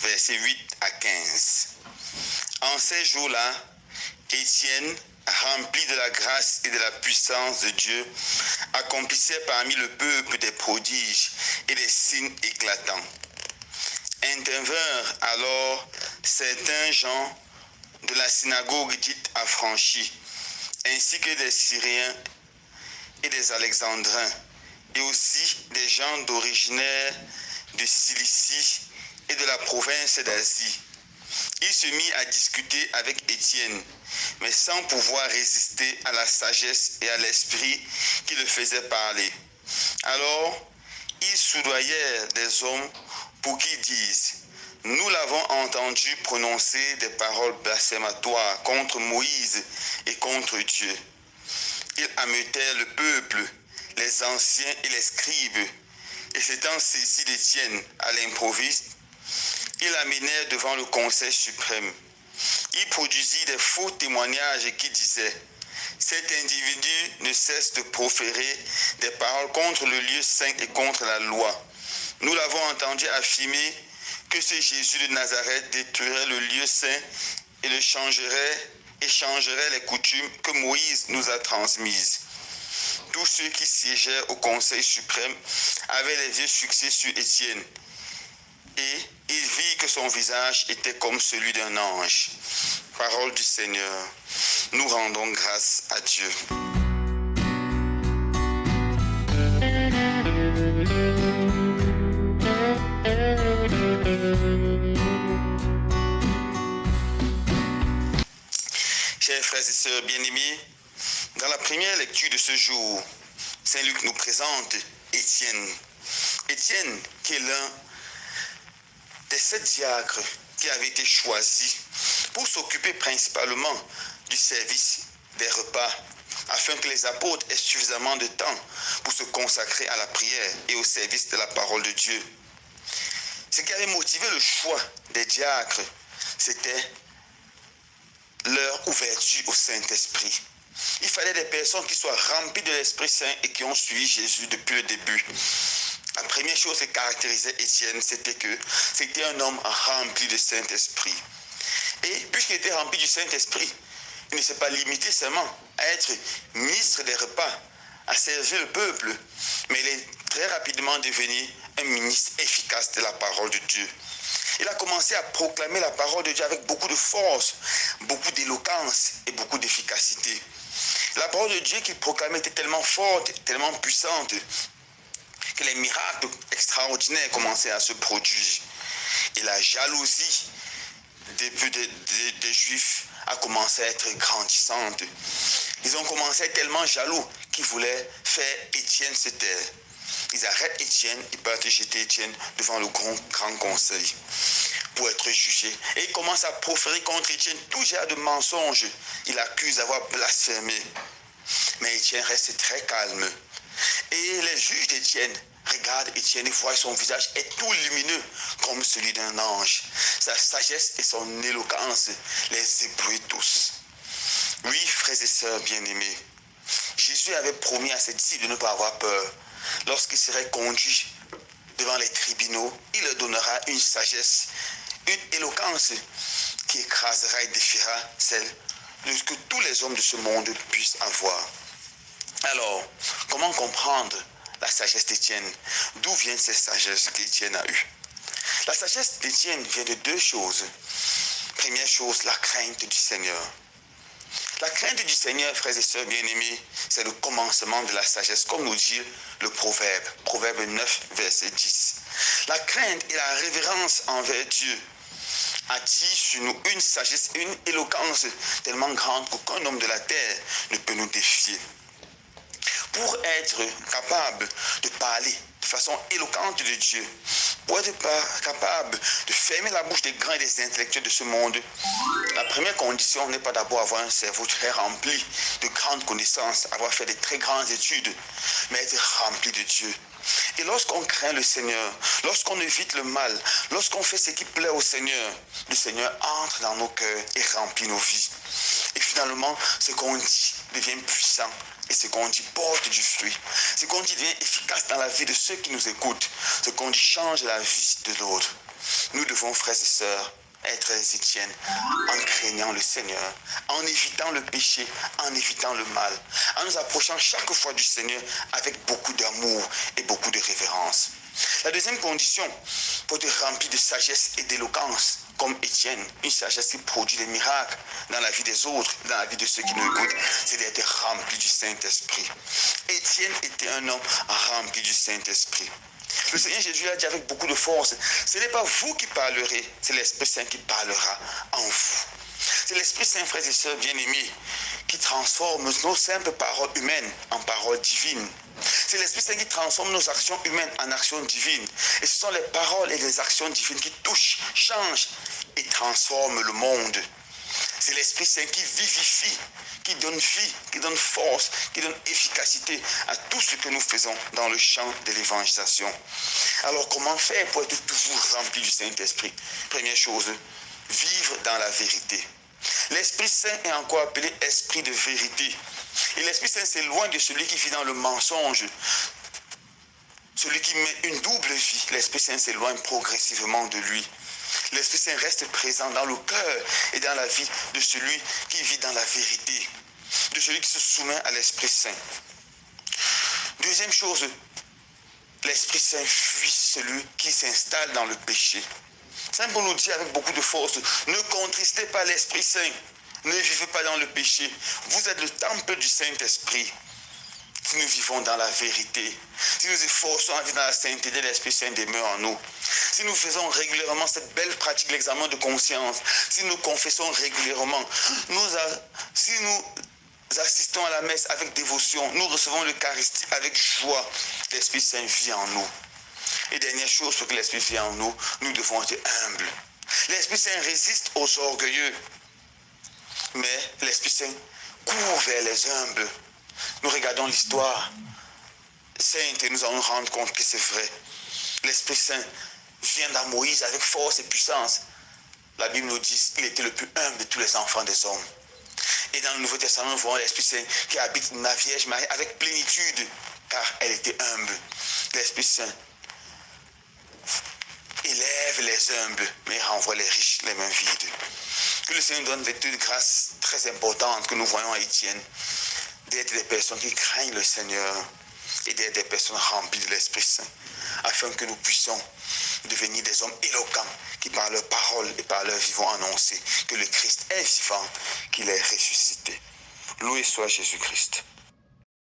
versets 8 à 15. En ces jours-là, Étienne, rempli de la grâce et de la puissance de Dieu, accomplissait parmi le peuple des prodiges et des signes éclatants. Intervinrent alors certains gens de la synagogue dite affranchie, ainsi que des Syriens et des Alexandrins, et aussi des gens d'originaire de Cilicie et de la province d'Asie. Il se mit à discuter avec Étienne, mais sans pouvoir résister à la sagesse et à l'esprit qui le faisait parler. Alors, ils soudoyèrent des hommes pour qu'ils disent: nous l'avons entendu prononcer des paroles blasphématoires contre Moïse et contre Dieu. Ils ameutèrent le peuple, les anciens et les scribes, et s'étant saisis d'Étienne à l'improviste, ils l'amenèrent devant le Conseil suprême. Il produisit des faux témoignages qui disaient: cet individu ne cesse de proférer des paroles contre le lieu saint et contre la loi. Nous l'avons entendu affirmer que ce Jésus de Nazareth détruirait le lieu saint et changerait les coutumes que Moïse nous a transmises. Tous ceux qui siégèrent au Conseil suprême avaient les yeux fixés sur Étienne, et ils virent que son visage était comme celui d'un ange. Parole du Seigneur. Nous rendons grâce à Dieu. Chers frères et sœurs bien-aimés, dans la première lecture de ce jour, Saint Luc nous présente Étienne. Étienne, qui est l'un des 7 diacres qui avaient été choisis pour s'occuper principalement du service des repas, afin que les apôtres aient suffisamment de temps pour se consacrer à la prière et au service de la parole de Dieu. Ce qui avait motivé le choix des diacres, c'était leur ouverture au Saint-Esprit. Il fallait des personnes qui soient remplies de l'Esprit Saint et qui ont suivi Jésus depuis le début. La première chose qui caractérisait Étienne, c'était que c'était un homme rempli de Saint-Esprit. Et puisqu'il était rempli du Saint-Esprit, il ne s'est pas limité seulement à être ministre des repas, à servir le peuple, mais il est très rapidement devenu un ministre efficace de la parole de Dieu. Il a commencé à proclamer la parole de Dieu avec beaucoup de force, beaucoup d'éloquence et beaucoup d'efficacité. La parole de Dieu qu'il proclamait était tellement forte, tellement puissante, que les miracles extraordinaires commençaient à se produire. Et la jalousie des Juifs a commencé à être grandissante. Ils ont commencé à être tellement jaloux qu'ils voulaient faire Étienne se taire. Ils arrêtent Étienne, ils partent jeter Étienne devant le grand conseil pour être jugé. Et ils commencent à proférer contre Étienne tout genre de mensonges. Il l'accuse d'avoir blasphémé. Mais Étienne reste très calme. Et les juges d'Étienne regardent Étienne et voient son visage est tout lumineux comme celui d'un ange. Sa sagesse et son éloquence les éblouissent tous. Oui, frères et sœurs bien-aimés, Jésus avait promis à ses disciples de ne pas avoir peur. Lorsqu'il serait conduit devant les tribunaux, il leur donnera une sagesse, une éloquence qui écrasera et défiera celle que tous les hommes de ce monde puissent avoir. Alors, comment comprendre la sagesse d'Étienne? D'où vient cette sagesse qu'Étienne a eue? La sagesse d'Étienne vient de 2 choses. Première chose, la crainte du Seigneur. La crainte du Seigneur, frères et sœurs bien-aimés, c'est le commencement de la sagesse, comme nous dit le Proverbe, Proverbe 9, verset 10. La crainte et la révérence envers Dieu attirent sur nous une sagesse et une éloquence tellement grande qu'aucun homme de la terre ne peut nous défier. Pour être capable de parler de façon éloquente de Dieu, pour être capable de fermer la bouche des grands et des intellectuels de ce monde, la première condition n'est pas d'abord avoir un cerveau très rempli de grandes connaissances, avoir fait de très grandes études, mais être rempli de Dieu. Et lorsqu'on craint le Seigneur, lorsqu'on évite le mal, lorsqu'on fait ce qui plaît au Seigneur, le Seigneur entre dans nos cœurs et remplit nos vies. Et finalement, ce qu'on dit devient puissant. Et ce qu'on dit porte du fruit. Ce qu'on dit devient efficace dans la vie de ceux qui nous écoutent. Ce qu'on dit change la vie de l'autre. Nous devons, frères et sœurs, être les Étienne en craignant le Seigneur, en évitant le péché, en évitant le mal, en nous approchant chaque fois du Seigneur avec beaucoup d'amour et beaucoup de révérence. La deuxième condition pour être rempli de sagesse et d'éloquence, comme Étienne, une sagesse qui produit des miracles dans la vie des autres, dans la vie de ceux qui nous écoutent, c'est d'être rempli du Saint-Esprit. Étienne était un homme rempli du Saint-Esprit. Le Seigneur Jésus a dit avec beaucoup de force, ce n'est pas vous qui parlerez, c'est l'Esprit Saint qui parlera en vous. C'est l'Esprit Saint, frères et sœurs bien-aimés, qui transforme nos simples paroles humaines en paroles divines. C'est l'Esprit Saint qui transforme nos actions humaines en actions divines. Et ce sont les paroles et les actions divines qui touchent, changent et transforment le monde. C'est l'Esprit Saint qui vivifie, qui donne vie, qui donne force, qui donne efficacité à tout ce que nous faisons dans le champ de l'évangélisation. Alors comment faire pour être toujours rempli du Saint-Esprit? Première chose, vivre dans la vérité. L'Esprit Saint est encore appelé Esprit de vérité. Et l'Esprit Saint s'éloigne de celui qui vit dans le mensonge. Celui qui met une double vie, l'Esprit Saint s'éloigne progressivement de lui. L'Esprit Saint reste présent dans le cœur et dans la vie de celui qui vit dans la vérité, de celui qui se soumet à l'Esprit Saint. Deuxième chose, l'Esprit Saint fuit celui qui s'installe dans le péché. Saint Paul nous dit avec beaucoup de force, ne contristez pas l'Esprit Saint, ne vivez pas dans le péché. Vous êtes le temple du Saint-Esprit. Si nous vivons dans la vérité, si nous efforçons à vivre dans la sainteté, l'Esprit Saint demeure en nous. Si nous faisons régulièrement cette belle pratique, l'examen de conscience, si nous confessons régulièrement, si nous assistons à la messe avec dévotion, nous recevons l'Eucharistie avec joie, l'Esprit Saint vit en nous. Et dernière chose, pour que l'Esprit vienne en nous, nous devons être humbles. L'Esprit Saint résiste aux orgueilleux, mais l'Esprit Saint court vers les humbles. Nous regardons l'histoire sainte et nous allons nous rendre compte que c'est vrai. L'Esprit Saint vient dans Moïse avec force et puissance. La Bible nous dit qu'il était le plus humble de tous les enfants des hommes. Et dans le Nouveau Testament, nous voyons l'Esprit Saint qui habite la Vierge Marie avec plénitude, car elle était humble. L'Esprit Saint élève les humbles, mais renvoie les riches les mains vides. Que le Seigneur donne des grâces très importantes que nous voyons à Étienne, d'être des personnes qui craignent le Seigneur et d'être des personnes remplies de l'Esprit Saint, afin que nous puissions devenir des hommes éloquents qui par leurs paroles et par leur vie vont annoncer que le Christ est vivant, qu'il est ressuscité. Loué soit Jésus-Christ.